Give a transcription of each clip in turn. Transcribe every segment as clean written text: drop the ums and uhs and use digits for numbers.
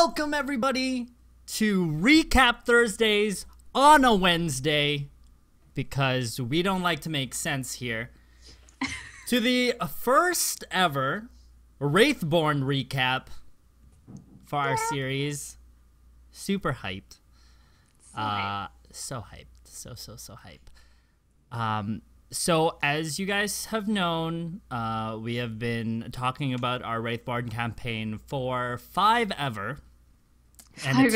Welcome, everybody, to Recap Thursdays on a Wednesday, because we don't like to make sense here, to the first ever Raethborne Recap for our series. Super hyped. So hyped. So hyped. So as you guys have known, we have been talking about our Raethborne campaign for five ever. And it's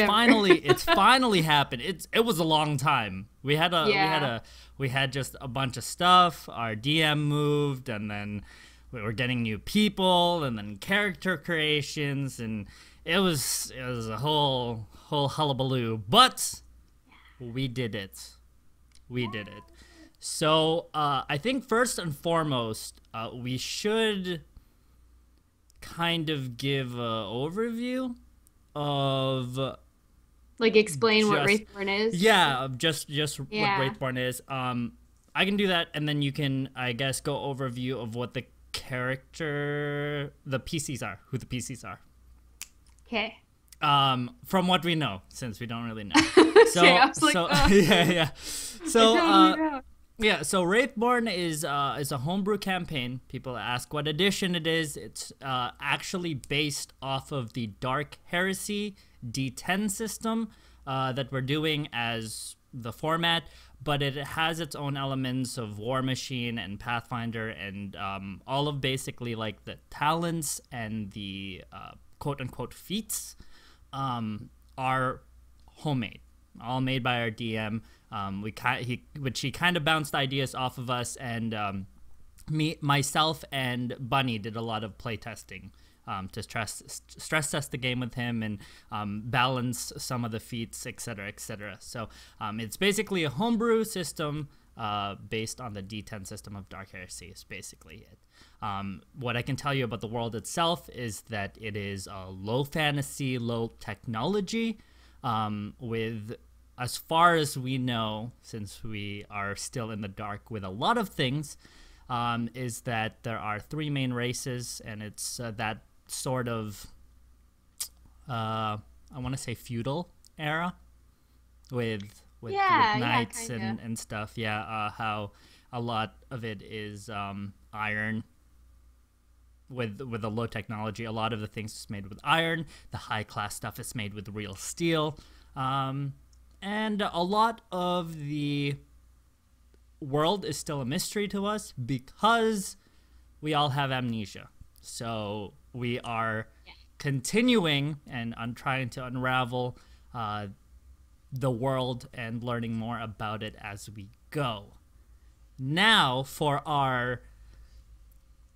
finally happened. It was a long time. We had just a bunch of stuff. Our DM moved, and then we were getting new people, and then character creations, and it was a whole hullabaloo. But we did it. So I think first and foremost, we should kind of give an overview of, like, explain what Raethborne is. Yeah, just what Raethborne is. I can do that, and then you can, I guess, go overview of what the PCs are, who the PCs are. Okay. From what we know, since we don't really know. So, okay, I was like, yeah. So, so Raethborne is a homebrew campaign. People ask what edition it is. It's actually based off of the Dark Heresy D10 system that we're doing as the format, but it has its own elements of War Machine and Pathfinder, and all of basically like the talents and the quote-unquote feats are homemade, all made by our DM. He kind of bounced ideas off of us, and myself and Bunny did a lot of play testing to stress test the game with him and balance some of the feats, etc. So it's basically a homebrew system based on the D10 system of Dark Heresy is basically it. What I can tell you about the world itself is that it is a low fantasy, low technology, with, as far as we know, since we are still in the dark with a lot of things, is that there are three main races, and it's that sort of, I want to say feudal era with knights and stuff. Yeah, how a lot of it is iron. With a low technology, a lot of the things is made with iron. The high class stuff is made with real steel. And a lot of the world is still a mystery to us because we all have amnesia. So we are continuing and trying to unravel the world and learning more about it as we go. Now, for our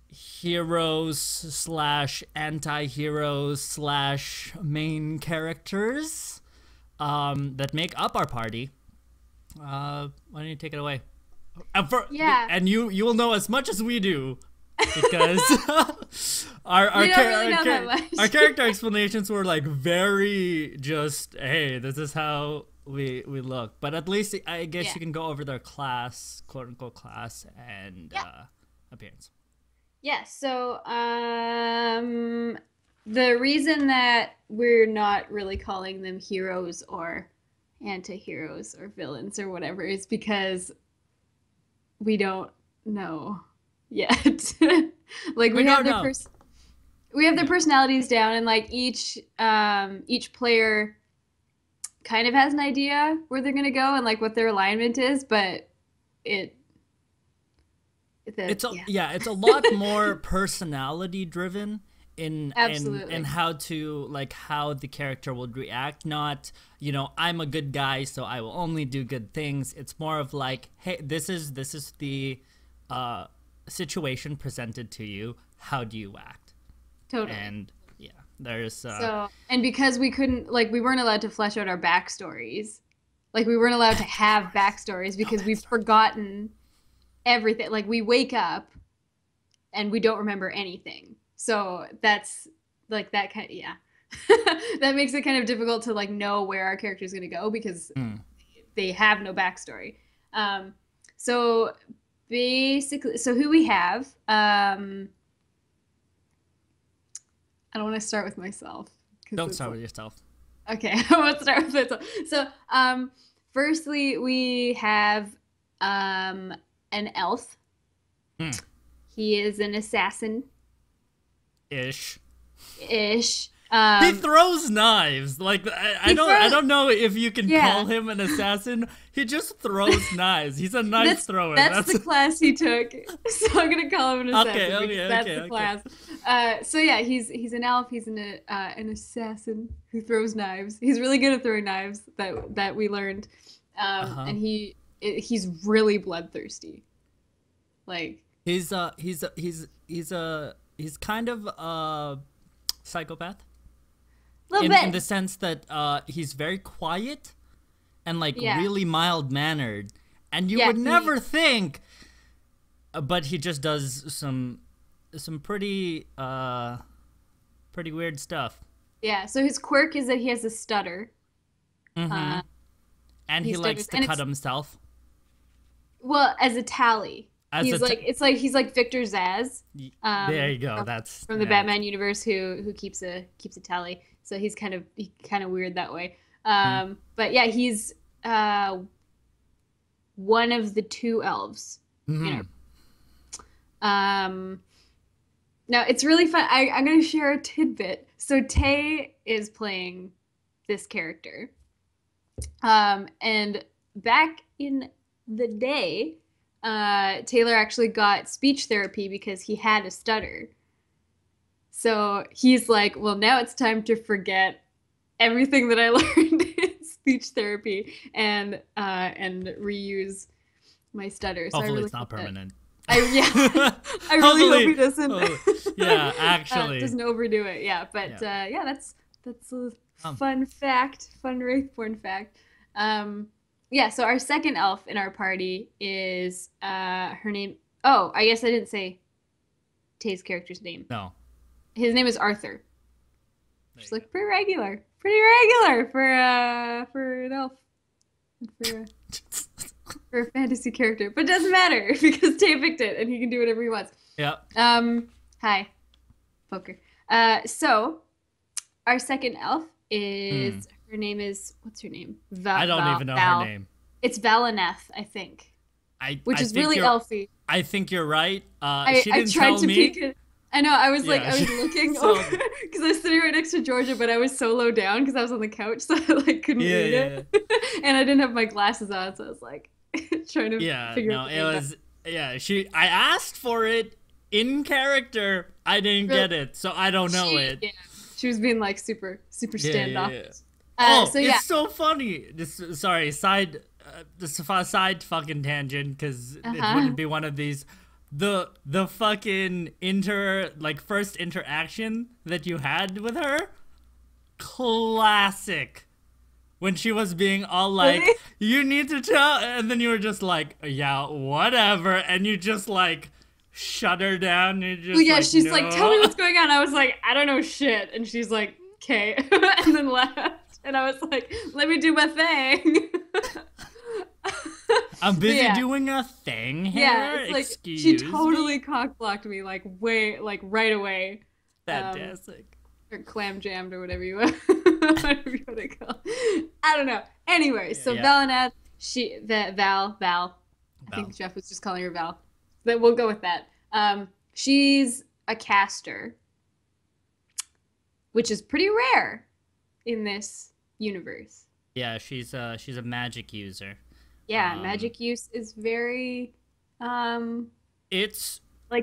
heroes / anti-heroes / main characters that make up our party, why don't you take it away? And you will know as much as we do, because our character explanations were like very just, hey, this is how we look. But at least I guess you can go over their class, quote unquote class, and appearance. Yeah, so the reason that we're not really calling them heroes or anti-heroes or villains or whatever is because we don't know yet. Like we have their personalities down, and like each player kind of has an idea where they're gonna go and like what their alignment is, but it's a lot more personality driven in how to, like, how the character would react. Not, I'm a good guy, so I will only do good things. It's more of like, hey, this is the situation presented to you. How do you act? Totally. And there's and because we weren't allowed to flesh out our backstories. Like, we weren't allowed to have backstories because we've forgotten everything. Like, we wake up and we don't remember anything. So that's like that kind of, that makes it kind of difficult to like know where our character is going to go because they have no backstory. So basically, who we have, I don't want to start with myself Don't start with yourself. Okay, let's start with myself. So, firstly, we have an elf. Hmm. He is an assassin. Ish. Ish. He throws knives. Like I don't know if you can call him an assassin. He just throws knives. He's a knife thrower. That's the class he took. So I'm gonna call him an assassin. That's the class. So yeah, he's an elf. He's an assassin who throws knives. He's really good at throwing knives. That we learned. And he's really bloodthirsty. Like he's kind of a psychopath. In the sense that he's very quiet and like really mild mannered, and you would never think, but he just does some pretty weird stuff. Yeah. So his quirk is that he has a stutter. Mm-hmm. And he likes to cut himself. Well, as a tally. He's like Victor Zsasz. There you go. That's from the Batman universe who keeps a tally. So he's kind of weird that way. But yeah, he's one of the two elves. Mm-hmm. Now it's really fun. I'm going to share a tidbit. So Tay is playing this character. And back in the day, Taylor actually got speech therapy because he had a stutter. So he's like, well, now it's time to forget everything that I learned in speech therapy and reuse my stutter. So hopefully it's not permanent. I really hope he doesn't. Yeah, actually. Doesn't overdo it. Yeah, but that's a fun fact, fun Raethborne fact. Yeah, so our second elf in our party is her name. Oh, I guess I didn't say Tay's character's name. No. His name is Arthur. Just like pretty regular for an elf, for a fantasy character. But it doesn't matter because Tay picked it and he can do whatever he wants. Yeah. Hi, poker. So our second elf is her name is what's her name? I don't even know her name. It's Valineth, I think. Which is really elfy. I think you're right. She I didn't tried tell to me. peek it. I know. I was I was looking over because I was sitting right next to Georgia, but I was so low down because I was on the couch, so I couldn't read it, and I didn't have my glasses on, so I was trying to figure out. It was I asked for it in character. I didn't get it, so I don't know it. Yeah. She was being super standoffish. It's so funny. Side fucking tangent because it wouldn't be one of these. The fucking first interaction that you had with her, classic. When she was being all like, really? You need to tell, and then you were just like, yeah, whatever, and you just shut her down. And she's no. like, tell me what's going on. I was like, I don't know shit, and she's like, okay, and then left, and I was like, let me do my thing. I'm busy doing a thing here. Yeah, it's she totally cock-blocked me right away. Fantastic. Or clam jammed or whatever you want to call it. I don't know. Anyway, so Valineth, Val. I think Jeff was just calling her Val. But we'll go with that. She's a caster, which is pretty rare in this universe. Yeah, she's a magic user. Yeah, magic use is very it's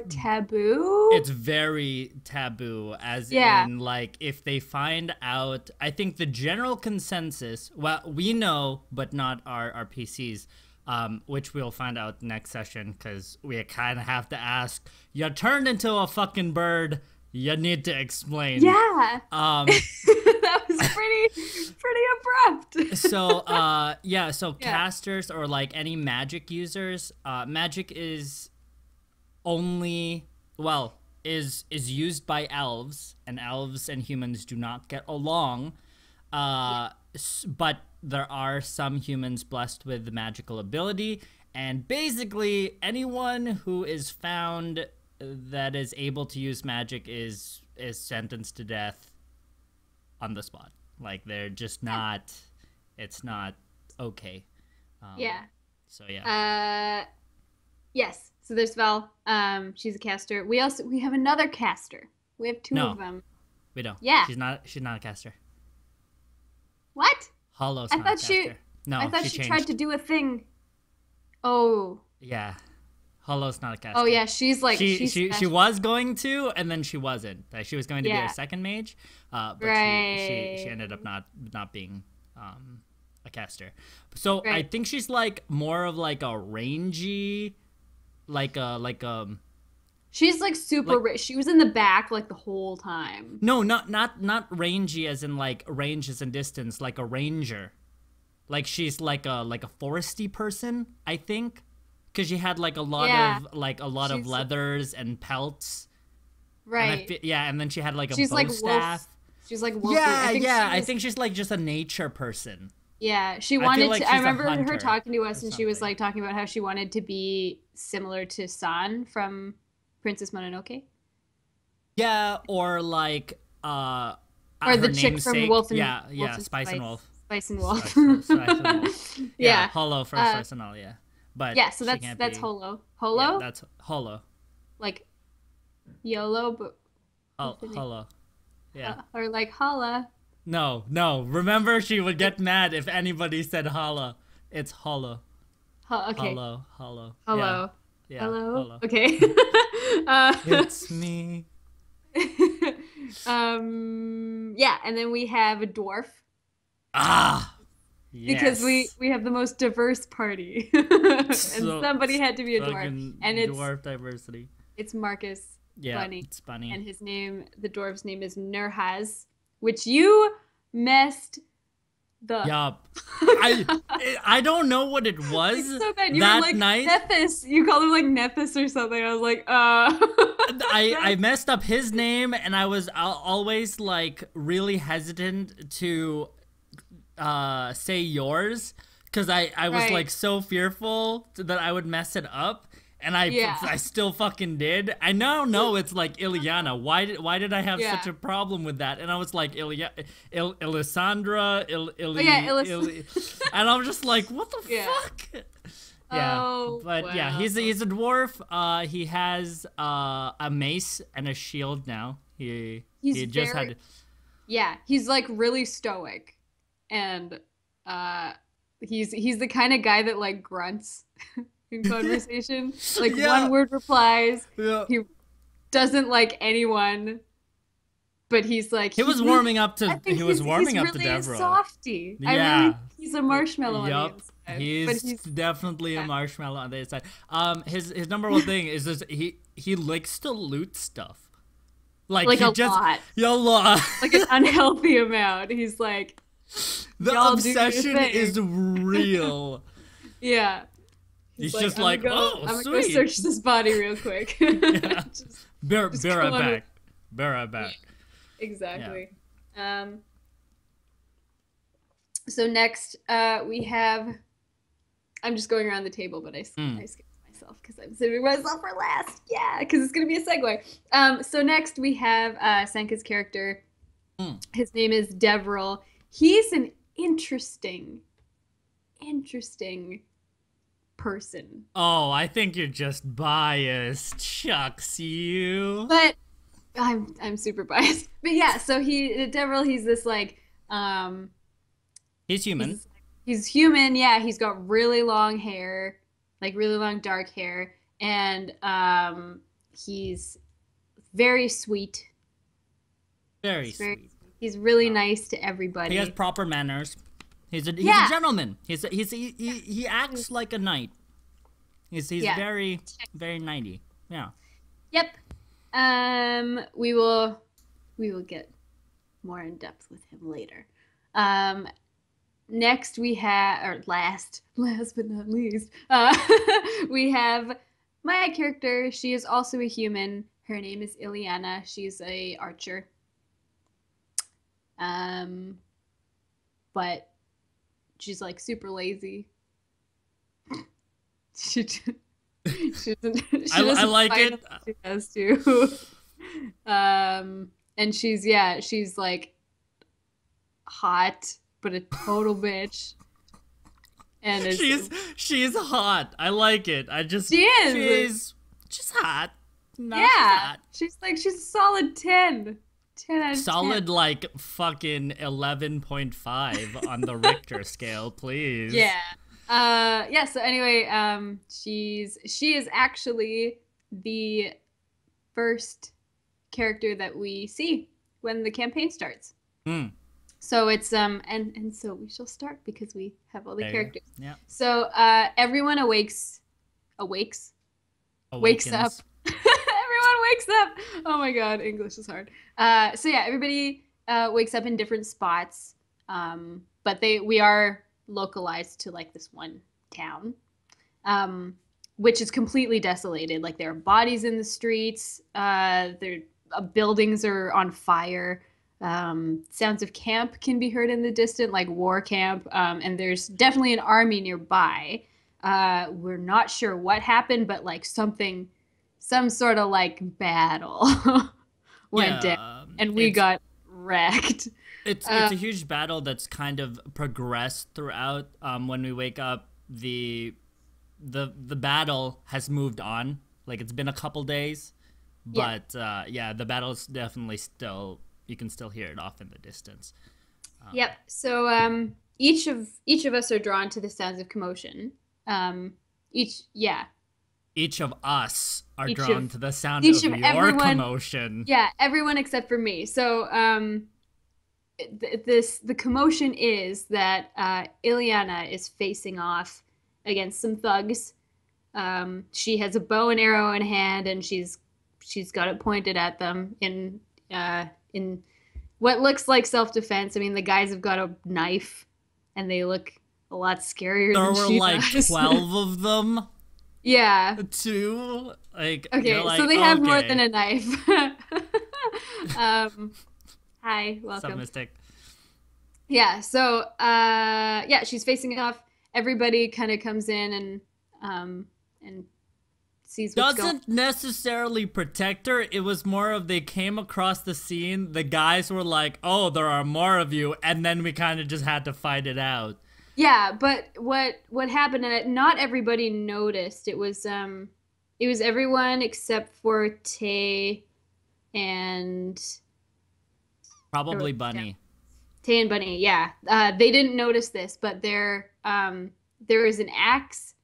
taboo. It's very taboo, as in if they find out. I think the general consensus, well, we know, but not our PCs, which we'll find out next session because we kind of have to ask. You turned into a fucking bird. You need to explain. Yeah. That was pretty abrupt. So casters or any magic users, magic is only is used by elves, and elves and humans do not get along. But there are some humans blessed with magical ability, and basically anyone who is found that is able to use magic is sentenced to death on the spot. Like they're just not. It's not okay. Yeah. So yeah. Yes. So there's Vel. She's a caster. We have another caster. We have two of them. We don't. Yeah. She's not a caster. What? Hollow's I not thought a caster. No, I thought she changed. tried to do a thing. Oh. Yeah. Hollow's not a caster. Oh yeah, she's like she was going to, and then she wasn't. She was going to be our second mage, but she ended up not being a caster. So I think she's like more of like a rangy, like she's like super rich. She was in the back like the whole time. No, not rangy as in like range as in distance, like a ranger. Like she's like a foresty person, I think. Because she had like a lot of leathers and pelts, right? And then she had like a bow staff. She's like wolf. I think she's like just a nature person. Yeah, she wanted like to. I remember her talking to us, and she was like talking about how she wanted to be similar to San from Princess Mononoke. Yeah, or like or the chick from Wolf and Spice and Wolf. Spice and Wolf. Spice and Wolf. Yeah, Hollow for Spice and Wolf. Yeah. But yeah, so that's Holo. Holo? Yeah, that's Holo. Like YOLO, but Holo. Yeah. Or like Holla. No. Remember, she would get mad if anybody said Holla. It's Holo. Okay. Holo. Hello. Yeah. Hello. Holo. Okay. It's me. Yeah, and then we have a dwarf. Because we have the most diverse party, and somebody had to be a dwarf, and it's dwarf diversity. It's Marcus. Yeah, it's funny. And the dwarf's name is Nurhaz, which you messed the. Yup. I don't know what it was. It's so bad. You that were like night. Nephis. You called him like Nephis or something. I was like, I messed up his name, and I was always like really hesitant to say yours because I was like so fearful that I would mess it up, and I still fucking did. I now know it's like Ileana. Why did I have such a problem with that? And I was like Ilisandra, and I'm just like, what the fuck? Yeah, but yeah, he's a dwarf. He has a mace and a shield now. He just had. Yeah, he's like really stoic. And he's the kind of guy that like grunts in conversation. Like one word replies. Yeah. He doesn't like anyone, but he's like he was warming up to he's really Deborah. A softy. Yeah. He's a marshmallow on the inside. He's definitely a marshmallow on the inside. His number one thing is just he likes to loot stuff. Like he a just lot. A lot. Like an unhealthy amount. He's like the obsession is real. Yeah. He's just like, oh, I'm gonna go search this body real quick. Yeah. Bear right back. Exactly. Yeah. So next, we have. I'm just going around the table, but I skipped myself because I'm saving myself for last. Yeah, because it's gonna be a segue. So next we have Senka's character. His name is Devril. He's an interesting person. Oh, I think you're just biased. Shucks you. But I'm super biased. But yeah, so Devril, he's this like he's human. He's human, yeah. He's got really long hair, like really long dark hair, and he's very sweet. Very sweet. He's really nice to everybody. He has proper manners. He's a gentleman. He acts like a knight. He's very very knighty. Yeah. Yep. We will get more in depth with him later. Next we have, or last but not least, we have my character. She is also a human. Her name is Ileana. She's a archer. But she's like super lazy. She doesn't. I like it. She has to. And she's like hot, but a total bitch. And she's hot. I like it. She is. She's hot. No, yeah. She's hot. She's a solid 10. 10 out of Solid 10. like fucking 11.5 on the Richter scale, please. Yeah. Yeah, so anyway, she is actually the first character that we see when the campaign starts. So it's and so we shall start because we have all the characters. Yeah. So everyone wakes up. Everyone wakes up. Oh my god, English is hard. So yeah, everybody wakes up in different spots. But we are localized to like this one town. Which is completely desolated. Like there are bodies in the streets. Buildings are on fire. Sounds of camp can be heard in the distance, like war camp. And there's definitely an army nearby. We're not sure what happened, but like some sort of like battle went down, and we got wrecked. It's a huge battle that's kind of progressed throughout. When we wake up, the battle has moved on. Like it's been a couple days, but the battle's definitely still, you can still hear it off in the distance. Yep. So each of us are drawn to the sounds of commotion. Each of us are drawn to the sound of your commotion. Yeah, everyone except for me. So the commotion is that Ileana is facing off against some thugs. She has a bow and arrow in hand, and she's got it pointed at them in what looks like self-defense. I mean, the guys have got a knife, and they look a lot scarier than she does. 12 of them. Yeah. 2. Like, okay, so they have more than a knife. Hi, welcome. Some Mystic. Yeah, so she's facing off. Everybody kind of comes in and sees what's going on. Doesn't necessarily protect her. It was more of they came across the scene. The guys were like, "Oh, there are more of you," and then we kind of just had to fight it out. Yeah, but what happened, and not everybody noticed. It was everyone except for Tay and probably Bunny. Tay and Bunny, yeah. They didn't notice this, but there is an axe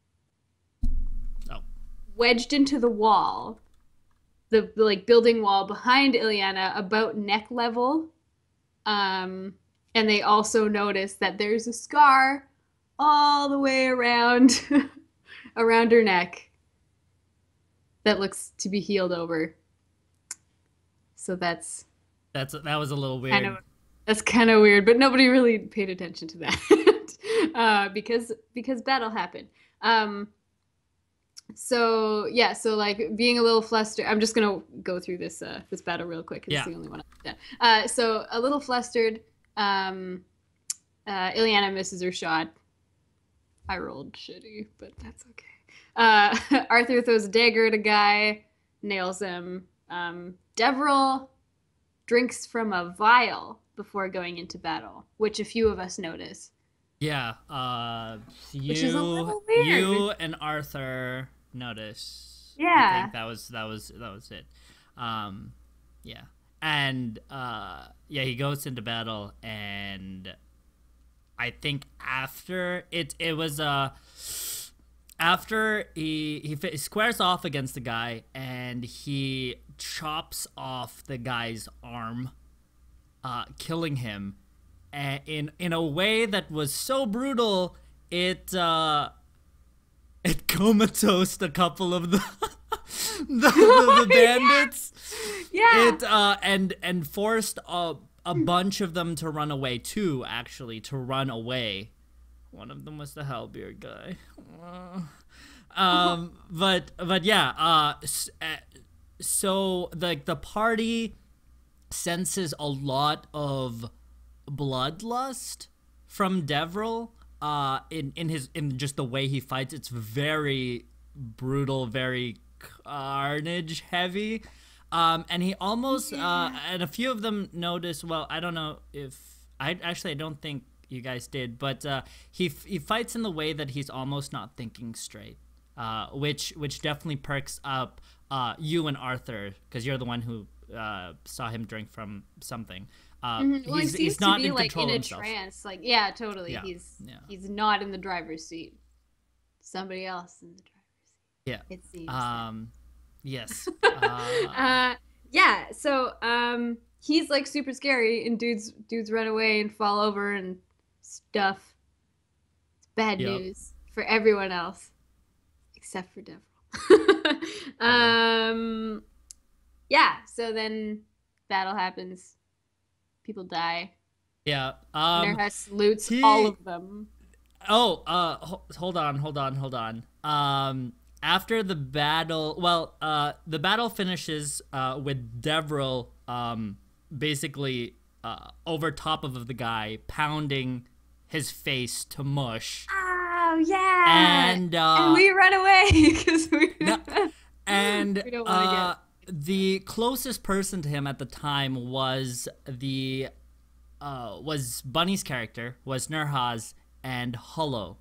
wedged into the wall, the like building wall behind Ileana, about neck level. And they also notice that there's a scar all the way around around her neck that looks to be healed over. So that was a little weird. That's kind of weird, but nobody really paid attention to that because battle happened. So like being a little flustered. I'm just gonna go through this battle real quick. It's the only one I've done. So a little flustered. Ileana misses her shot. I rolled shitty, but that's okay. Arthur throws a dagger at a guy, nails him. Deveril drinks from a vial before going into battle, which a few of us notice. Yeah, which is a little weird. You and Arthur notice. Yeah, I think that was it. Yeah, and he goes into battle, and I think after after he squares off against the guy, and he chops off the guy's arm, killing him, in a way that was so brutal it comatose a couple of the bandits. Yeah. And forced a bunch of them to run away too. Actually, to run away. One of them was the Hellbeard guy. But yeah. So the party senses a lot of bloodlust from Deveril. In just the way he fights. It's very brutal, very carnage heavy. And he almost and a few of them notice, well, I don't know if I don't think you guys did, but he fights in the way that he's almost not thinking straight, which definitely perks up you and Arthur, because you're the one who saw him drink from something. Well, he seems he's to not be in like control in of a himself. trance. Like, yeah, totally. Yeah. He's not in the driver's seat. Somebody else in the driver's seat. Yeah. It seems. Yes. Yeah. So he's like super scary, and dudes run away and fall over and stuff. It's bad news for everyone else, except for Devril. Yeah. So then battle happens. People die. Yeah. Nerhus loots all of them. Oh, hold on. After the battle, the battle finishes with Devril basically over top of the guy, pounding his face to mush. Oh yeah. And we run away because we don't want to get. The closest person to him at the time was Bunny's character, was Nerhaz and Hollow,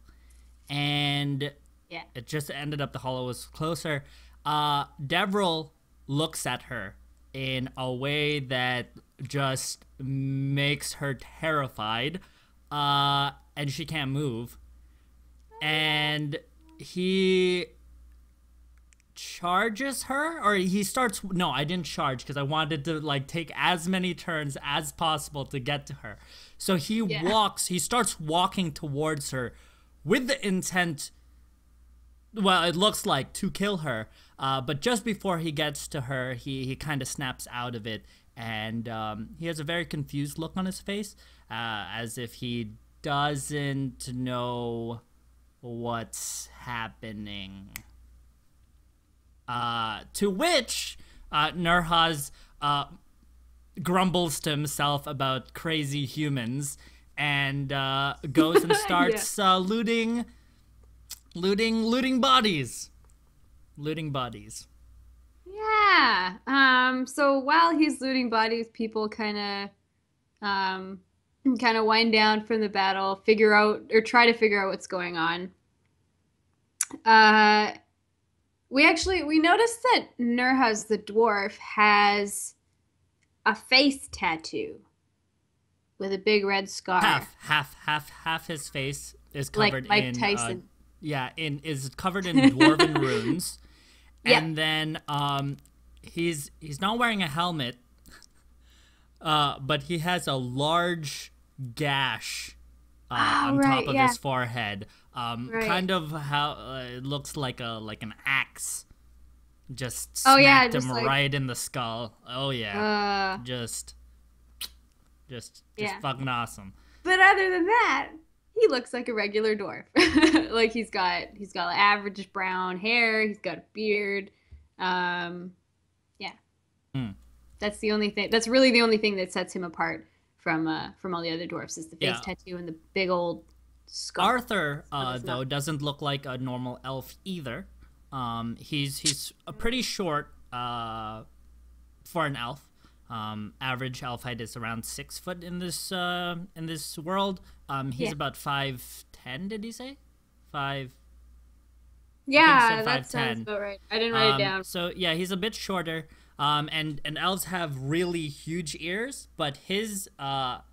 and it just ended up the Hollow was closer. Devril looks at her in a way that just makes her terrified, and she can't move, and he charges her, or he starts. No, I didn't charge because I wanted to like take as many turns as possible to get to her. So he starts walking towards her with the intent, well, it looks like, to kill her, but just before he gets to her, he kind of snaps out of it, and he has a very confused look on his face, as if he doesn't know what's happening. To which Nerhaz grumbles to himself about crazy humans and goes and starts looting bodies. Yeah. So while he's looting bodies, people kind of wind down from the battle, try to figure out what's going on. We noticed that Nerhaz the dwarf has a face tattoo with a big red scar. Half his face is covered like Mike in Tyson. is covered in dwarven runes. And then he's not wearing a helmet, but he has a large gash on top of his forehead. Kind of how it looks like an axe just smacked him right in the skull. Oh yeah, just fucking awesome. But other than that, he looks like a regular dwarf. Like he's got average brown hair. He's got a beard. That's the only thing. That's really the only thing that sets him apart from all the other dwarfs is the face tattoo and the big old scar. Arthur, though, doesn't look like a normal elf either. He's pretty short for an elf. Average elf height is around 6 foot in this world. He's about 5'10". Did he say 5? Yeah, that sounds about right. I didn't write it down. So yeah, he's a bit shorter. And elves have really huge ears, but his are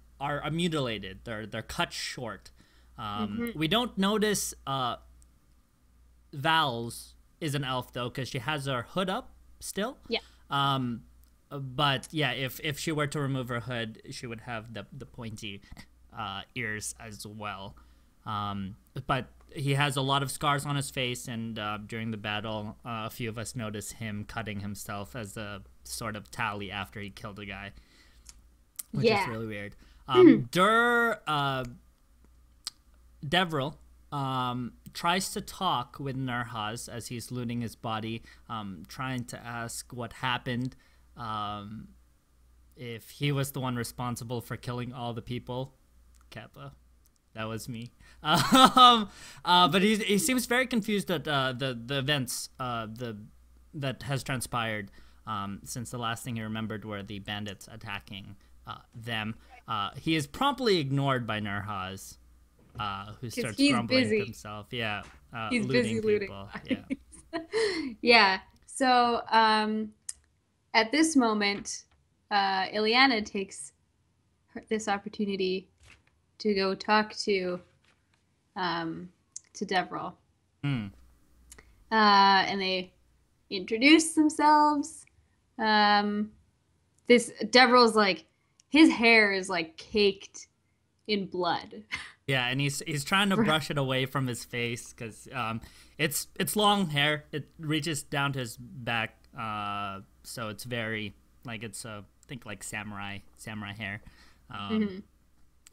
mutilated. They're cut short. We don't notice Val's is an elf though, because she has her hood up still. Yeah. But yeah, if she were to remove her hood, she would have the pointy ears as well. But he has a lot of scars on his face, and during the battle, a few of us noticed him cutting himself as a sort of tally after he killed a guy, which is really weird. Devril tries to talk with Nerhaz as he's looting his body, trying to ask what happened, if he was the one responsible for killing all the people. Kappa. That was me. But he seems very confused at the events that has transpired, since the last thing he remembered were the bandits attacking them. He is promptly ignored by Nurhaz, who starts grumbling to himself. Yeah, he's looting busy looting people. Yeah. Yeah. So at this moment, Ileana takes this opportunity to go talk to Devril. And they introduce themselves. This Devril's like, his hair is like caked in blood. Yeah, and he's trying to brush it away from his face because it's long hair. It reaches down to his back, so it's very like it's think like samurai hair.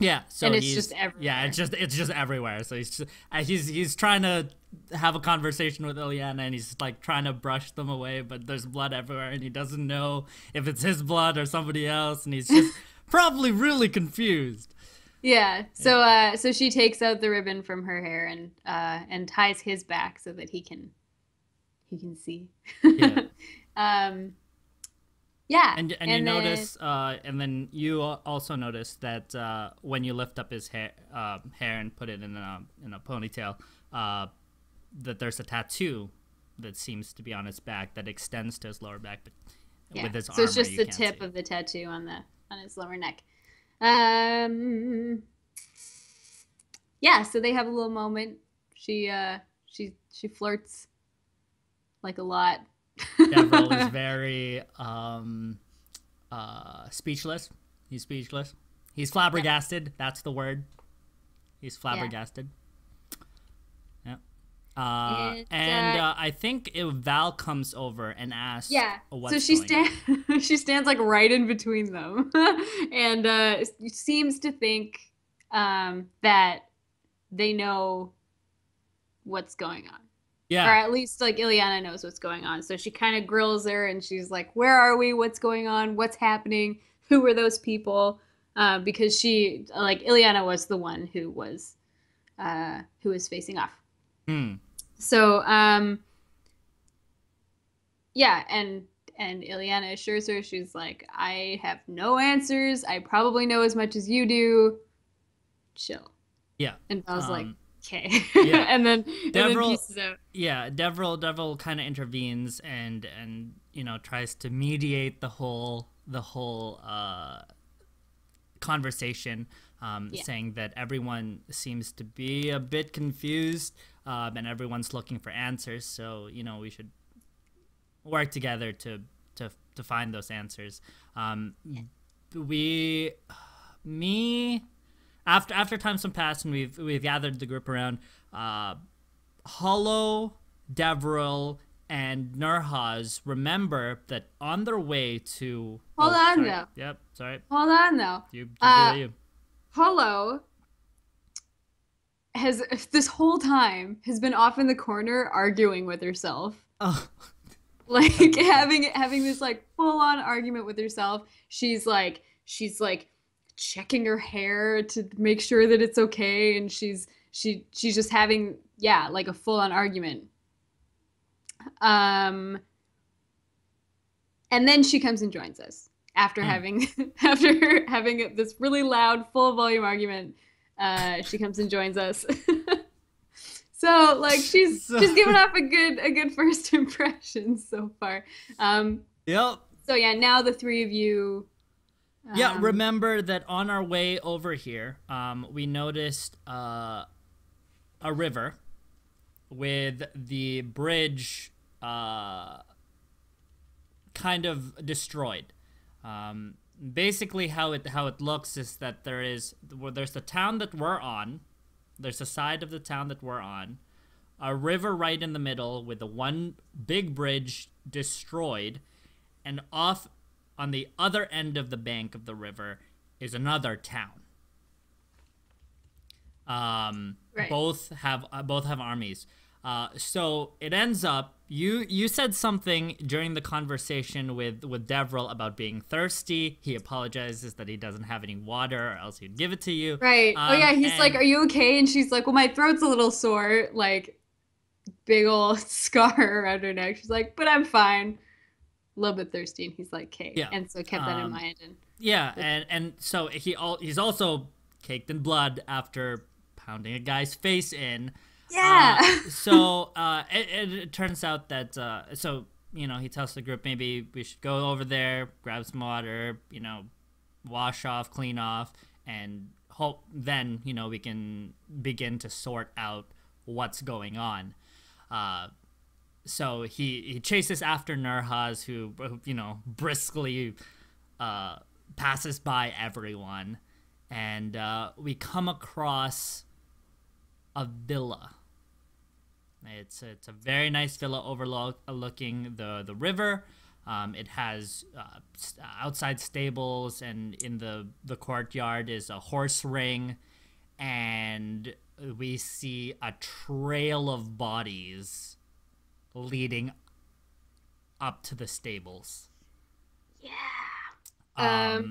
Yeah, so and it's just everywhere. Yeah, it's just everywhere. So he's trying to have a conversation with Ileana, and he's like trying to brush them away, but there's blood everywhere, and he doesn't know if it's his blood or somebody else, and he's just probably really confused. Yeah. So she takes out the ribbon from her hair and ties his back so that he can see. Yeah. Yeah. And you notice, and then you also notice that when you lift up his hair and put it in a ponytail, that there's a tattoo that seems to be on his back that extends to his lower back, but with his armor. So it's just the tip of the tattoo on his lower neck. Yeah. So they have a little moment. She flirts like a lot. Devril is very speechless. He's speechless. He's flabbergasted. Yeah. That's the word. He's flabbergasted. Yeah. I think Val comes over and asks. Yeah. So she stands like right in between them, and seems to think that they know what's going on. Yeah. Or at least like Ileana knows what's going on. So she kind of grills her and she's like, where are we? What's going on? What's happening? Who were those people? Because she, like, Ileana was the one who was facing off. So, yeah. And Ileana assures her, she's like, I have no answers. I probably know as much as you do. Chill. Yeah. And I was like, okay. Yeah. and then pieces out. Yeah, Devril kind of intervenes and tries to mediate the whole conversation, saying that everyone seems to be a bit confused, and everyone's looking for answers. So we should work together to find those answers. After time's passed and we've gathered the group around, Hollow, Devril, and Nurhaz remember that on their way to... Hold on, though. Yep, sorry. Hold on, though. You do you. Hollow has, this whole time, has been off in the corner arguing with herself. Oh. Like, having this, like, full-on argument with herself. She's like checking her hair to make sure that it's okay, and she's just having like a full-on argument. And then she comes and joins us after having this really loud full volume argument. She comes and joins us. So like she's given off a good first impression so far. Yep. So yeah, now the three of you. Yeah, remember that on our way over here, we noticed a river with the bridge kind of destroyed. Basically, how it looks is that there's the town that we're on, there's a side of the town that we're on, a river right in the middle with the one big bridge destroyed, and off on the other end of the bank of the river is another town. Right. Both have armies. So it ends up you said something during the conversation with Devril about being thirsty. He apologizes that he doesn't have any water, or else he'd give it to you. Right. Oh yeah, he's like, "Are you okay?" And she's like, "Well, my throat's a little sore, like big old scar around her neck." She's like, "But I'm fine." little bit thirsty, and he's like, okay. Yeah. And so kept that in mind. And yeah, and so he's also caked in blood after pounding a guy's face in. Yeah. It turns out that he tells the group maybe we should go over there, grab some water, wash off, clean off, and hope then we can begin to sort out what's going on. So he chases after Nurhaz, who briskly passes by everyone, and we come across a villa. It's a very nice villa overlooking the river. It has outside stables, and in the courtyard is a horse ring, and we see a trail of bodies leading up to the stables. Yeah.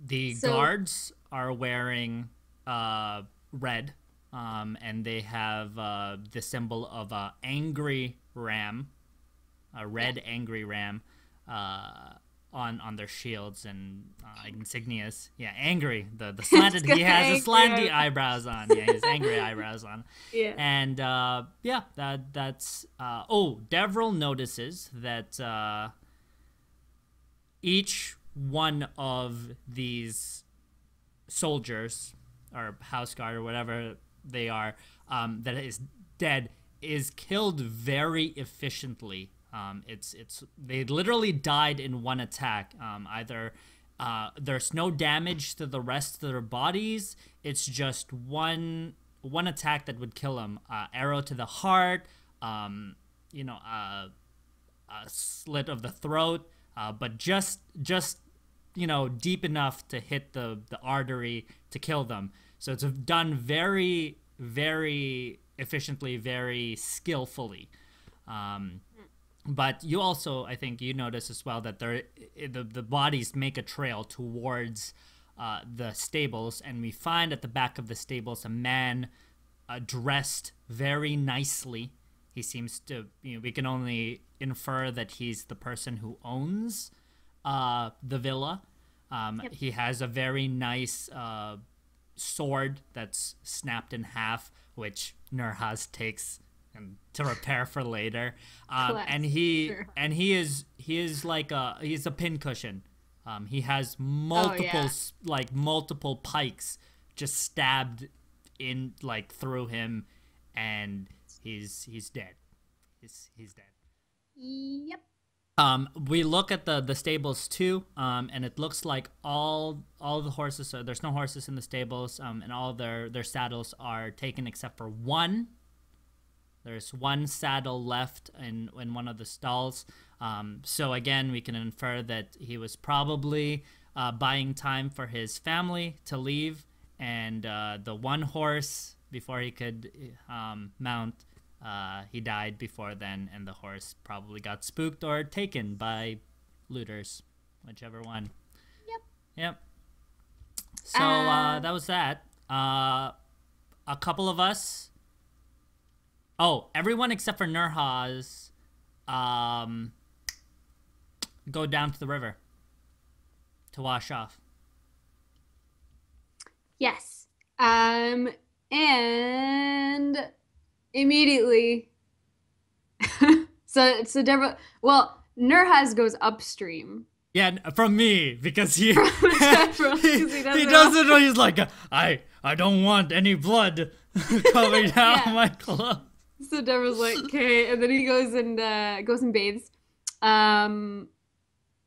The guards are wearing red, and they have the symbol of a angry ram, a red angry ram, on their shields and insignias. Yeah, angry. The slanted. He has the slanty eyebrows on. Yeah, his angry eyebrows on. Yeah. And that's. Devril notices that each one of these soldiers or house guard or whatever they are, that is dead, is killed very efficiently. They literally died in one attack. Either there's no damage to the rest of their bodies. It's just one attack that would kill them. Arrow to the heart. A slit of the throat. But just deep enough to hit the artery to kill them. So it's done very, very efficiently, very skillfully. But you also, I think you notice as well that the bodies make a trail towards the stables, and we find at the back of the stables a man dressed very nicely. He seems to, we can only infer that he's the person who owns the villa. Yep. He has a very nice sword that's snapped in half, which Nurhaz takes to repair for later. And he is like he's a pincushion. He has multiple pikes just stabbed in through him, and he's dead. He's dead. Yep. We look at the stables too, and it looks like all the horses. There's no horses in the stables, and all their saddles are taken except for one. There's one saddle left in one of the stalls. So again, we can infer that he was probably buying time for his family to leave, and the one horse, before he could mount, he died before then, and the horse probably got spooked or taken by looters, whichever one. Yep. So that was that. A couple of us. Oh, everyone except for Nurhaz go down to the river to wash off. Yes. And immediately so Deborah, Nurhaz goes upstream. Yeah, from me, because he doesn't know. He's like, I don't want any blood coming down my clothes. So Deborah's like, okay, and then he goes and bathes,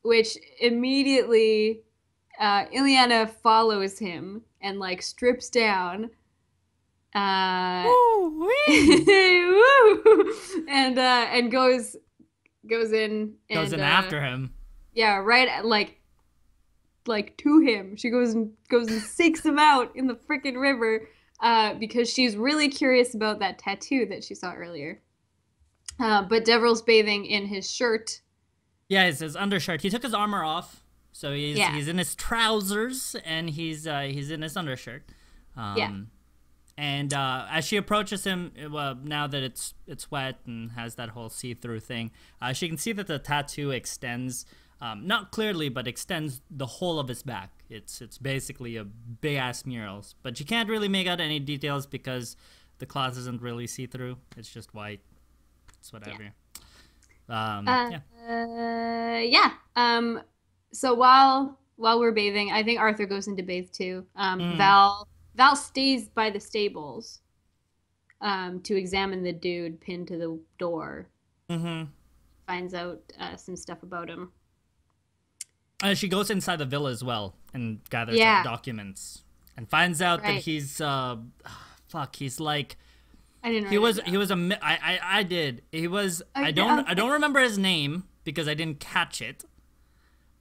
which immediately Ileana follows him and strips down, woo, and goes in after him. Yeah, right, to him. She goes and seeks him out in the frickin' river. Because she's really curious about that tattoo that she saw earlier. But Devril's bathing in his shirt. Yeah, it's his undershirt. He took his armor off, so he's in his trousers, and he's in his undershirt. And as she approaches him, well, now that it's wet and has that whole see-through thing, she can see that the tattoo extends, not clearly, but extends the whole of his back. It's basically a big-ass mural. But you can't really make out any details because the cloth isn't really see-through. It's just white. It's whatever. So while we're bathing, I think Arthur goes in to bathe too. Val stays by the stables to examine the dude pinned to the door. Finds out some stuff about him. She goes inside the villa as well and gathers up documents and finds out that he's he's like, I didn't. I did. He was. I don't remember his name because I didn't catch it.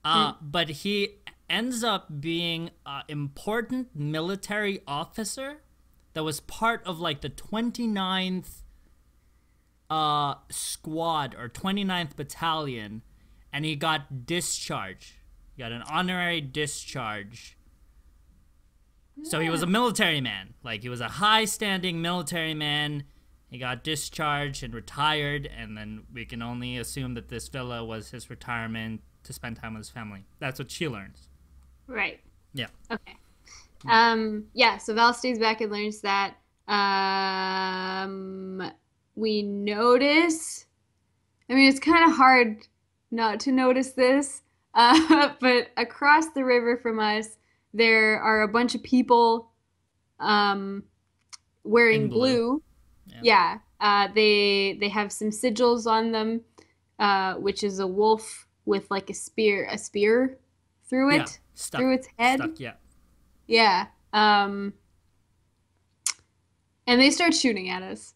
But he ends up being an important military officer that was part of like the 29th squad or 29th battalion, and he got discharged. He got an honorary discharge. So he was a military man. Like, he was a high-standing military man. He got discharged and retired, and then we can only assume that this villa was his retirement to spend time with his family. That's what she learns. Right. Yeah. Okay. So Val stays back and learns that. We notice, I mean, it's kind of hard not to notice this, but across the river from us, there are a bunch of people wearing blue. Yeah. They have some sigils on them, which is a wolf with like a spear through it, through its head. Stuck, yeah. And they start shooting at us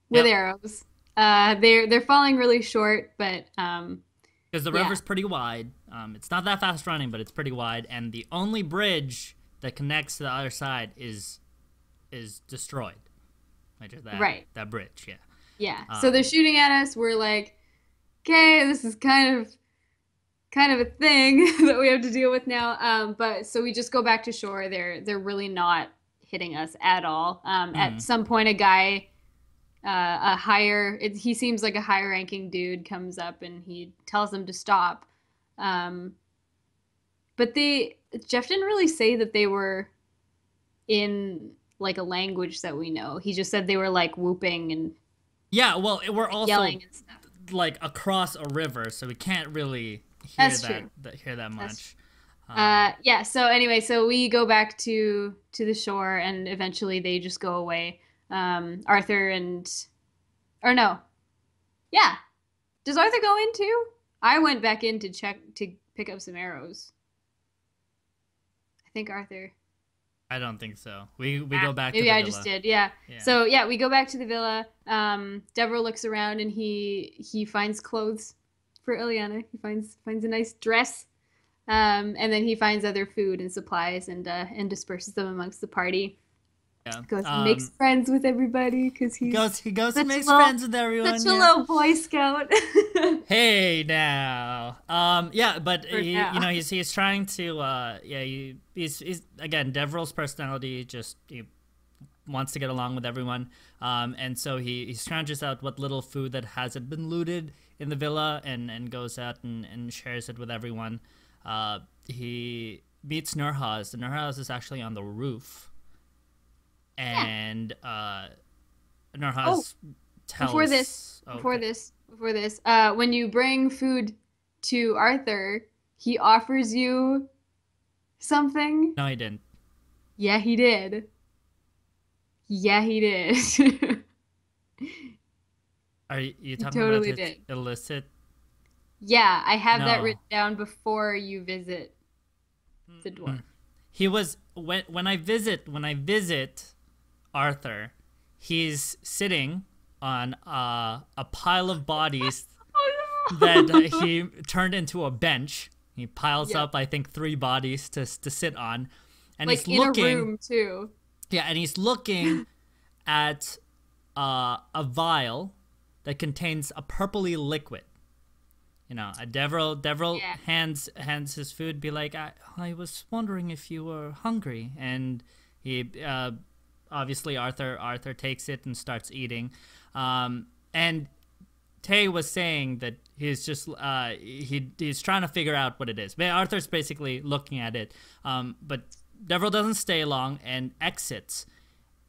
with arrows. They're falling really short, but because the river's pretty wide. It's not that fast running, but it's pretty wide, and the only bridge that connects to the other side is destroyed. That bridge, yeah. Yeah. So they're shooting at us. We're like, okay, this is kind of a thing that we have to deal with now. But so we just go back to shore. They're really not hitting us at all. At some point, a guy, he seems like a higher ranking dude, comes up and he tells them to stop. But Jeff didn't really say that they were in like a language that we know. He just said they were like whooping and we're also yelling and stuff. Like across a river, so we can't really hear that much. So anyway, so we go back to the shore, and eventually they just go away. Arthur does Arthur go in too? I went back in to pick up some arrows. I think Arthur. I don't think so. We go back to the villa. Maybe I just did, yeah. So we go back to the villa. Deborah looks around and he finds clothes for Ileana. He finds a nice dress. And then he finds other food and supplies and disperses them amongst the party. Yeah. Goes and makes friends with everybody because he goes and makes friends with everyone. Such a little Boy Scout. Hey now, but he's trying to he's again, Deverell's personality just he wants to get along with everyone, and so he scrounges out what little food that hasn't been looted in the villa and goes out and shares it with everyone. He meets Nurhaz, and Nurhaz is actually on the roof. And Nurhaz tells... Before this, when you bring food to Arthur, he offers you something. No, he didn't. Yeah, he did. Are you talking totally about his illicit? Yeah, I have that written down before you visit the dwarf. He was when I visit Arthur, he's sitting on a pile of bodies that he turned into a bench. He piles up, I think, 3 bodies to sit on, and like he's looking in a room too. Yeah, and he's looking at a vial that contains a purpley liquid. Deverell hands his food, be like, I was wondering if you were hungry, and he obviously Arthur takes it and starts eating. And Tay was saying that he's just he's trying to figure out what it is. But Arthur's basically looking at it. But Devril doesn't stay long and exits.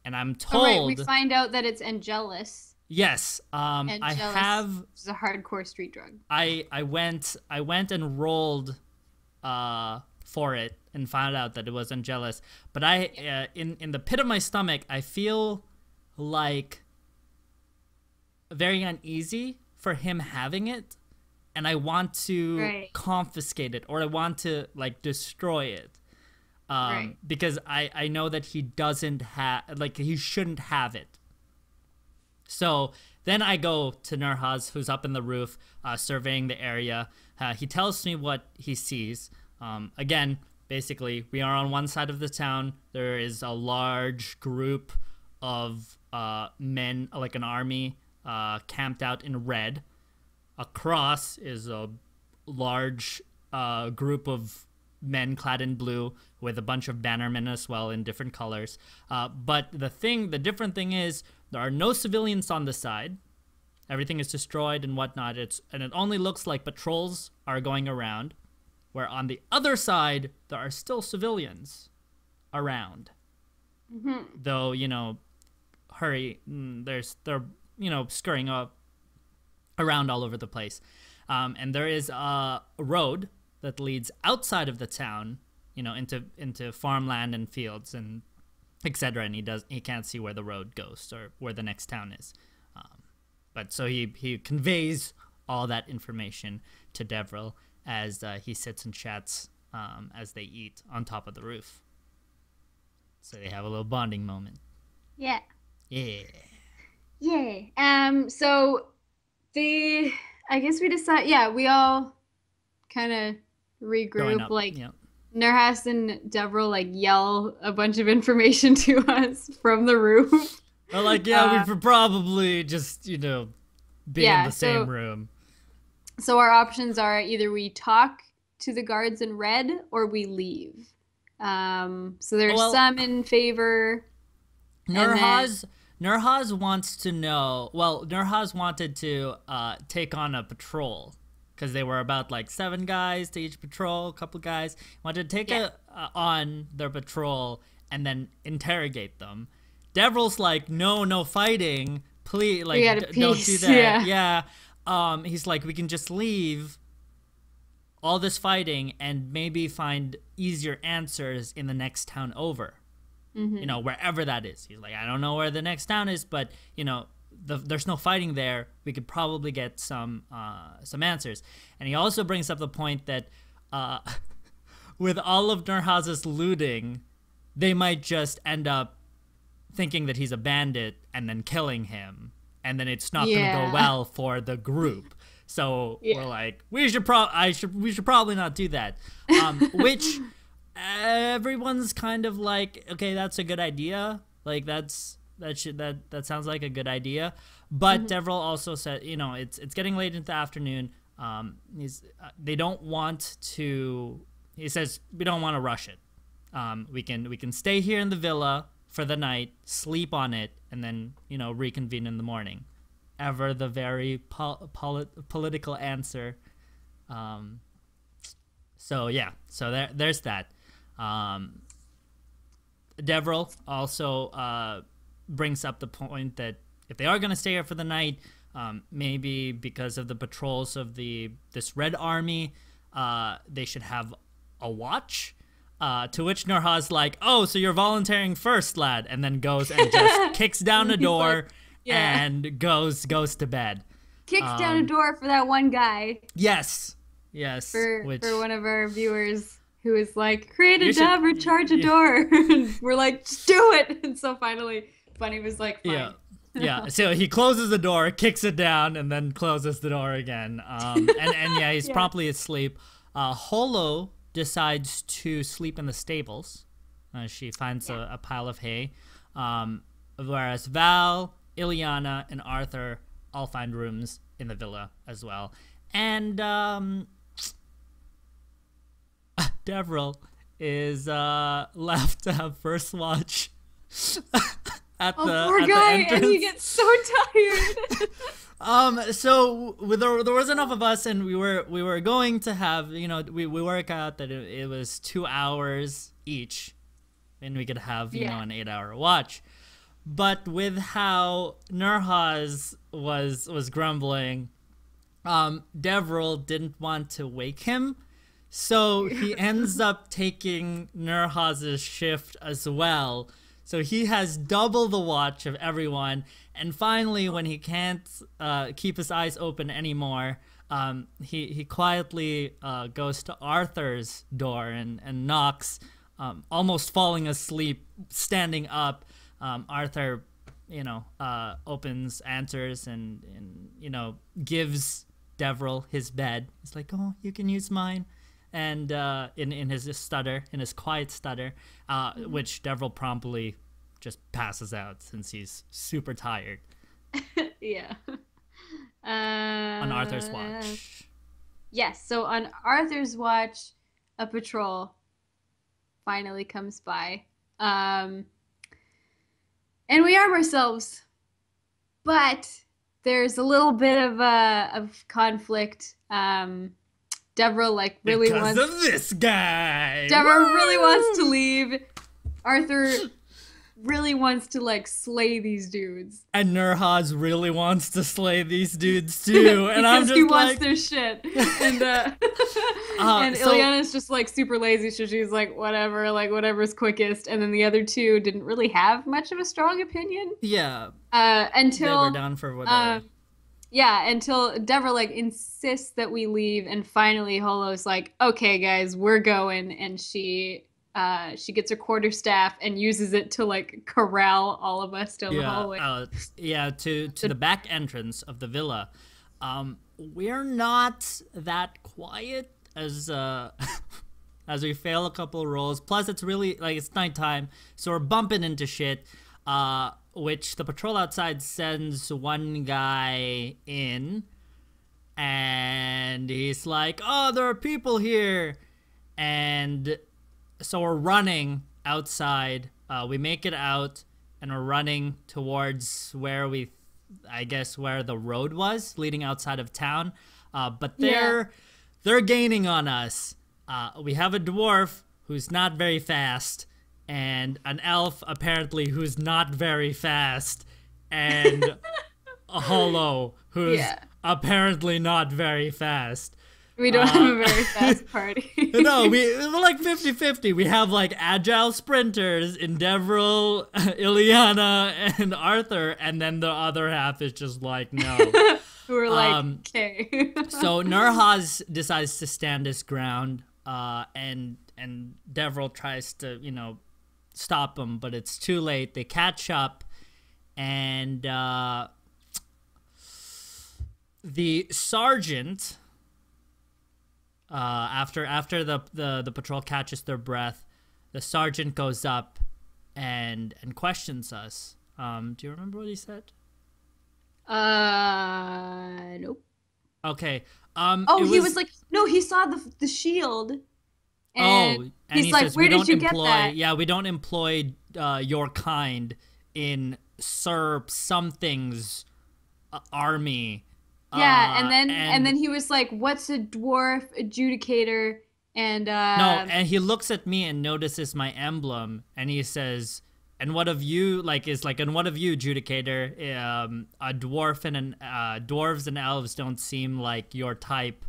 And I'm told... Oh, right. We find out that it's Angelus. Yes. Angelus, I have... It's a hardcore street drug. I went and rolled for it and found out that it was Angelus. But in the pit of my stomach, I feel like very uneasy for him having it. And I want to confiscate it, or I want to like destroy it. Because I know that he doesn't have, like, he shouldn't have it. So then I go to Nurhaz, who's up in the roof, surveying the area. He tells me what he sees. Again, basically, we are on one side of the town. There is a large group of men, like an army, camped out in red. Across is a large group of men clad in blue with a bunch of bannermen as well in different colors. But the different thing is there are no civilians on the side. Everything is destroyed and whatnot. And it only looks like patrols are going around, where on the other side there are still civilians around. Mm-hmm. Though, they're scurrying up around all over the place. And there is a road that leads outside of the town, into farmland and fields and etc. And he can't see where the road goes or where the next town is. But so he conveys all that information to Devril as he sits and chats as they eat on top of the roof. So they have a little bonding moment. Yeah. Yeah. Yeah. So I guess we decide. Yeah, we all kind of regroup. Nurhaz and Devril yell a bunch of information to us from the roof. Well, we should probably just be in the same room. So our options are either we talk to the guards in red or we leave. So there's some in favor. Nurhaz wants to know. Well, Nurhaz wanted to take on a patrol because they were about 7 guys to each patrol. A couple guys wanted to take on their patrol and then interrogate them. Devril's like, no fighting, please, don't do that. Yeah. He's like, we can just leave all this fighting and maybe find easier answers in the next town over. Mm-hmm. Wherever that is. He's like, I don't know where the next town is, but there's no fighting there. We could probably get some answers. And he also brings up the point that with all of Nurhaz's looting, they might just end up thinking that he's a bandit and then killing him, and then it's not going to go well for the group. So we're like, we should probably not do that. Which everyone's kind of like, okay, that's a good idea. That sounds like a good idea. But Devril also said, it's getting late into the afternoon. They don't want to. He says we don't want to rush it. We can stay here in the villa for the night, sleep on it, and then reconvene in the morning. Ever the very political answer. So there's that. Devril also brings up the point that if they are going to stay here for the night, maybe because of the patrols of this Red Army, they should have a watch. To which Nurhaz like, oh, so you're volunteering first, lad, and then goes and just kicks down a door and goes to bed. Kicks down a door for that one guy. Yes. For one of our viewers who is like, create a dub or charge a door. We're like, just do it. And so finally, Bunny was like, fine. Yeah. So he closes the door, kicks it down, and then closes the door again. He's promptly asleep. Holo decides to sleep in the stables. She finds a pile of hay. Whereas Val, Ileana, and Arthur all find rooms in the villa as well. And Devril is left to have first watch. at Oh, the poor at guy, the entrance. and he gets so tired. So there was enough of us, and we were going to have, we work out that it was 2 hours each, and we could have an 8-hour watch. But with how Nurhaz was grumbling, Devril didn't want to wake him, so he ends up taking Nurhaz's shift as well. So he has double the watch of everyone. And finally, when he can't keep his eyes open anymore, he quietly goes to Arthur's door and knocks, almost falling asleep, standing up. Arthur, opens, answers, and gives Devril his bed. He's like, "Oh, you can use mine." And in his quiet stutter, which Devril promptly just passes out since he's super tired. Yeah. On Arthur's watch. Yes, so on Arthur's watch, a patrol finally comes by. And we arm ourselves. But there's a little bit of conflict. Devril really because of this guy. Devril really wants to leave. Arthur really wants to slay these dudes. And Nurhaz really wants to slay these dudes too. And I'm just he wants their shit. And and so, Ileana's just super lazy, so she's whatever, whatever's quickest. And then the other two didn't really have much of a strong opinion. Yeah. Until they were down for whatever. Yeah, until Devril insists that we leave, and finally Holo's like, "Okay, guys, we're going," and she gets her quarterstaff and uses it to corral all of us down the hallway. To the back entrance of the villa. We're not that quiet as as we fail a couple of rolls. Plus, it's really it's nighttime, so we're bumping into shit. Which the patrol outside sends one guy in, and he's like, "Oh, there are people here," and so we're running outside. We make it out, and we're running towards where where the road was leading outside of town. But they're gaining on us. We have a dwarf who's not very fast, and an elf apparently who's not very fast, and a Holo who's apparently not very fast. We don't have a very fast party. No, we're 50-50. We have agile sprinters in Devril, Ileana, and Arthur, and then the other half is just no. We're okay. So Nurhaz decides to stand his ground, and Devril tries to, stop him, but it's too late. They catch up, and the sergeant, after the patrol catches their breath, the sergeant goes up and questions us. Do you remember what he said? Nope. Okay. He was no, he saw the shield. And he's like, says, "Where did you get that?" Yeah, we don't employ your kind in Sir Something's army. Yeah, and then he was like, "What's a dwarf adjudicator?" And no, and he looks at me and notices my emblem, and he says, "And what of you? And what of you, adjudicator? A dwarf and dwarves and elves don't seem like your type."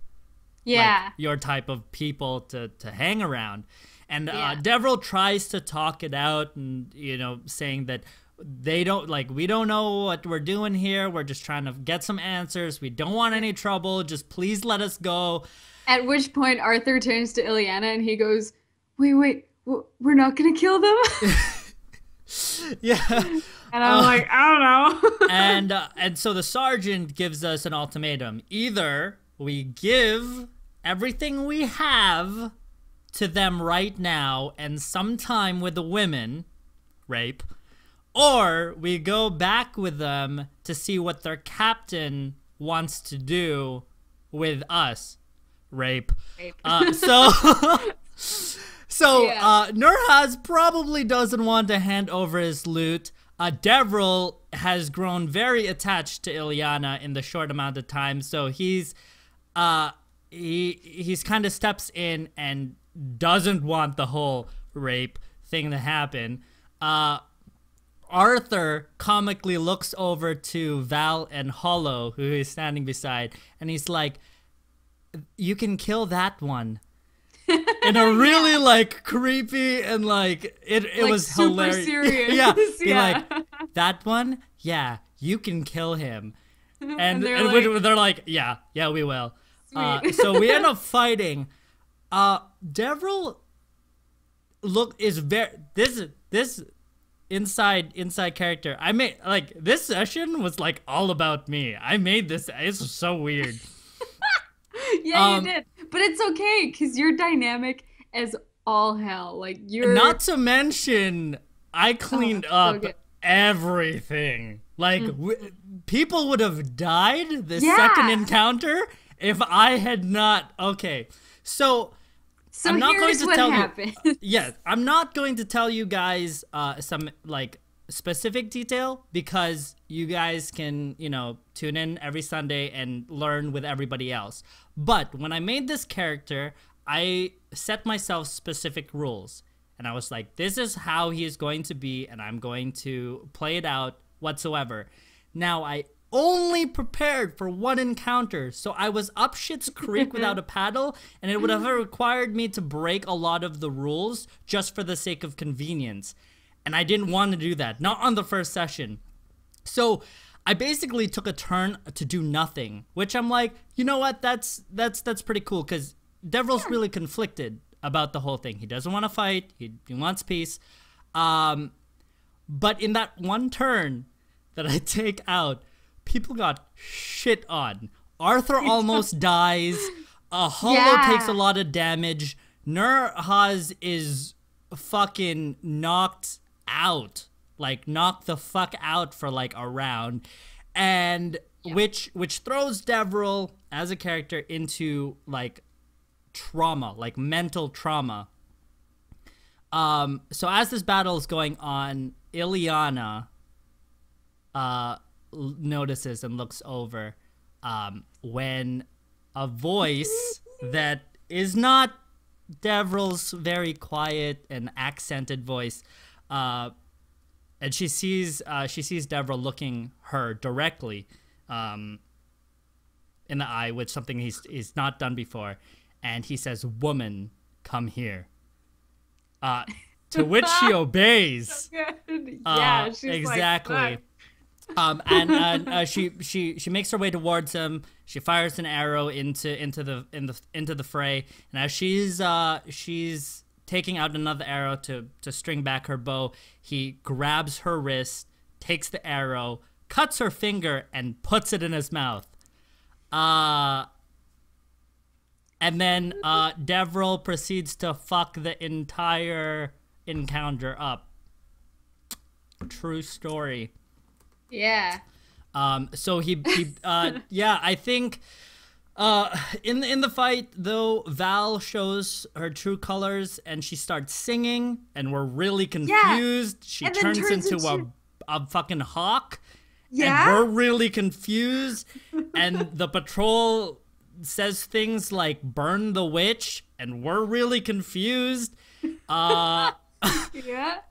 Yeah. Your type of people to hang around. And Devril tries to talk it out and, saying that they don't, we don't know what we're doing here. We're just trying to get some answers. We don't want any trouble. Just please let us go. At which point Arthur turns to Ileana and he goes, wait, we're not going to kill them? Yeah. And I'm like, I don't know. And so the sergeant gives us an ultimatum. Either we give everything we have to them right now and sometime with the women, rape, or we go back with them to see what their captain wants to do with us, rape. So Nurhaz probably doesn't want to hand over his loot. Devril has grown very attached to Ilyana in the short amount of time, so he's kind of steps in and doesn't want the whole rape thing to happen. Arthur comically looks over to Val and Hollow, who he's standing beside, and he's like, "You can kill that one." In a really like creepy and like it like was super hilarious. Serious. Yeah, be like, "That one, yeah, you can kill him," and they're like, "Yeah, we will." So we end up fighting. Devril is very this inside character. I made like this session was like all about me. I made this. It's so weird. Yeah, you did. But it's okay because you're dynamic as all hell. Like you're not to mention I cleaned up everything. Like people would have died the second encounter if I had not. Okay, so I'm not going to tell you. Yes, I'm not going to tell you guys some like specific detail because you guys can, you know, tune in every Sunday and learn with everybody else. But when I made this character, I set myself specific rules. And I was like, this is how he is going to be, and I'm going to play it out whatsoever. Now, I only prepared for one encounter, so I was up shit's creek without a paddle, and it would have required me to break a lot of the rules just for the sake of convenience. And I didn't want to do that, not on the first session. So I basically took a turn to do nothing, which I'm like, you know what, that's pretty cool, because Devril's really conflicted about the whole thing. He doesn't want to fight, he wants peace. But in that one turn that I take out, people got shit on. Arthur almost dies. Hollow takes a lot of damage. Nurhaz is fucking knocked out. Like, knocked the fuck out for like a round. And which throws Devril as a character into like trauma, like mental trauma. So as this battle is going on, Ilyana notices and looks over when a voice that is not Devril's very quiet and accented voice, and she sees Devril looking her directly in the eye, which something he's not done before, and he says, "Woman, come here." To which she obeys. Yeah, she's exactly. Like, and she makes her way towards him. She fires an arrow into the fray, and as she's taking out another arrow to string back her bow, he grabs her wrist, takes the arrow, cuts her finger, and puts it in his mouth. And then Devril proceeds to fuck the entire encounter up. True story. Yeah. So he yeah, I think in the fight though, Val shows her true colors and she starts singing and we're really confused. She turns into a fucking hawk. Yeah. And we're really confused. And the patrol says things like "burn the witch," and we're really confused. Yeah.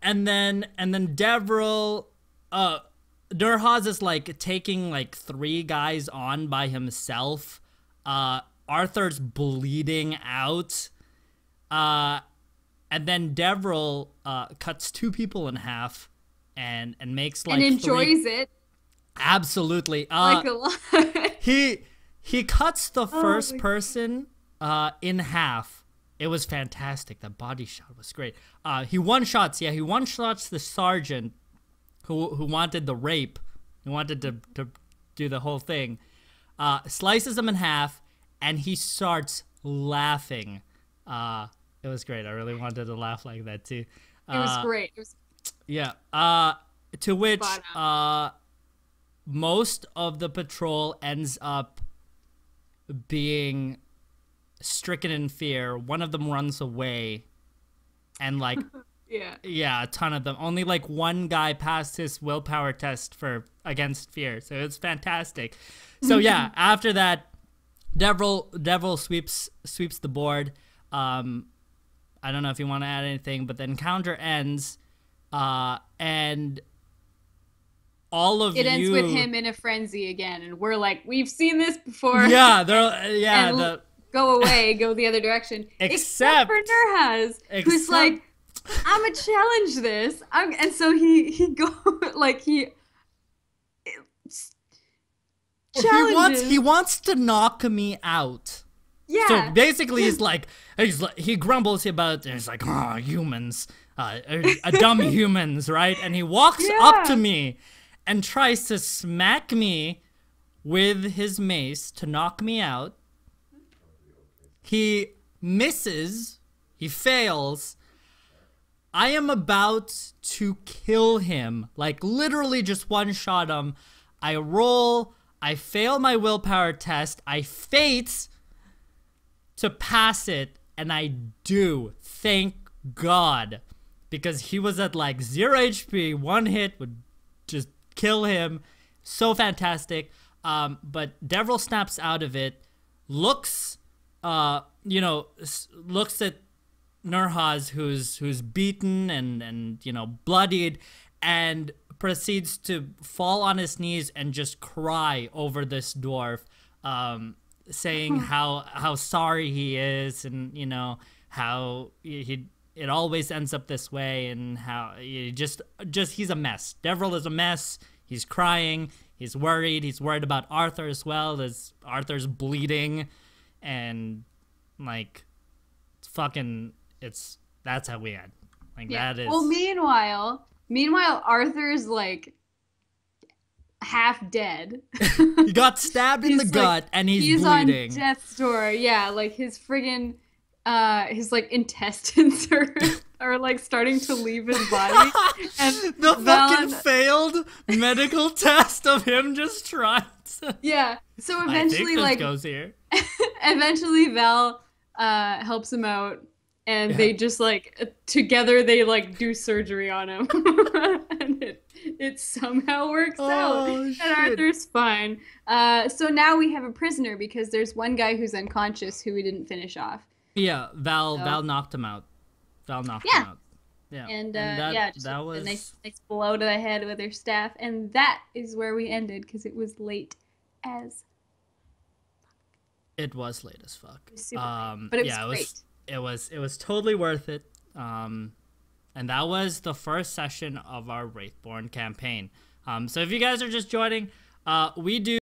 And then Devril, Nurhaz is like taking like 3 guys on by himself. Arthur's bleeding out. And then Devril cuts 2 people in half and makes like and enjoys it. Absolutely. Like a lot. He cuts the first person in half. It was fantastic. That body shot was great. He one-shots the sergeant who wanted the rape. He wanted to do the whole thing. Slices him in half, and he starts laughing. It was great. I really wanted to laugh like that too. It was great. It was to which most of the patrol ends up being stricken in fear. One of them runs away, and like Yeah. Yeah, a ton of them. Only like one guy passed his willpower test for against fear, so it's fantastic. So yeah, after that, Devil sweeps the board. I don't know if you want to add anything, but the encounter ends, and all of it ends with him in a frenzy again, and we're like, we've seen this before. Yeah, go away, go the other direction. Except for Nurhaz, who's like, I'm gonna challenge this. And so he challenges. He wants to knock me out. Yeah. So basically, he grumbles about it. He's like, oh, humans, dumb humans, right? And he walks up to me and tries to smack me with his mace to knock me out. He misses. He fails. I am about to kill him. Like, literally just one-shot him. I roll. I fail my willpower test. I fate to pass it. And I do. Thank God. Because he was at like 0 HP. One hit would just kill him. So fantastic. But Devil snaps out of it. Looks at Nurhaz, who's beaten and bloodied, and proceeds to fall on his knees and just cry over this dwarf, saying how sorry he is, and how it always ends up this way, and how he's a mess. Devil is a mess. He's crying. He's worried. He's worried about Arthur as well, as Arthur's bleeding, and like that's how we end. Like, that is. Well, meanwhile, Arthur's like half dead. He got stabbed in the gut, and he's bleeding. On death's door. Yeah, like his friggin' his like intestines are like starting to leave his body. And the fucking failed medical test of him just trying to. Yeah. So eventually, I think this goes here. Eventually, Val helps him out, and they just like together they like do surgery on him, and it somehow works out, and Arthur's fine. So now we have a prisoner because there's one guy who's unconscious who we didn't finish off. Yeah, Val knocked him out. Val knocked him out. Yeah, and that was a nice blow to the head with her staff, and that is where we ended because it was late as. It was late as fuck. But it was great. It was totally worth it. And that was the first session of our Raethborne campaign. So if you guys are just joining, we do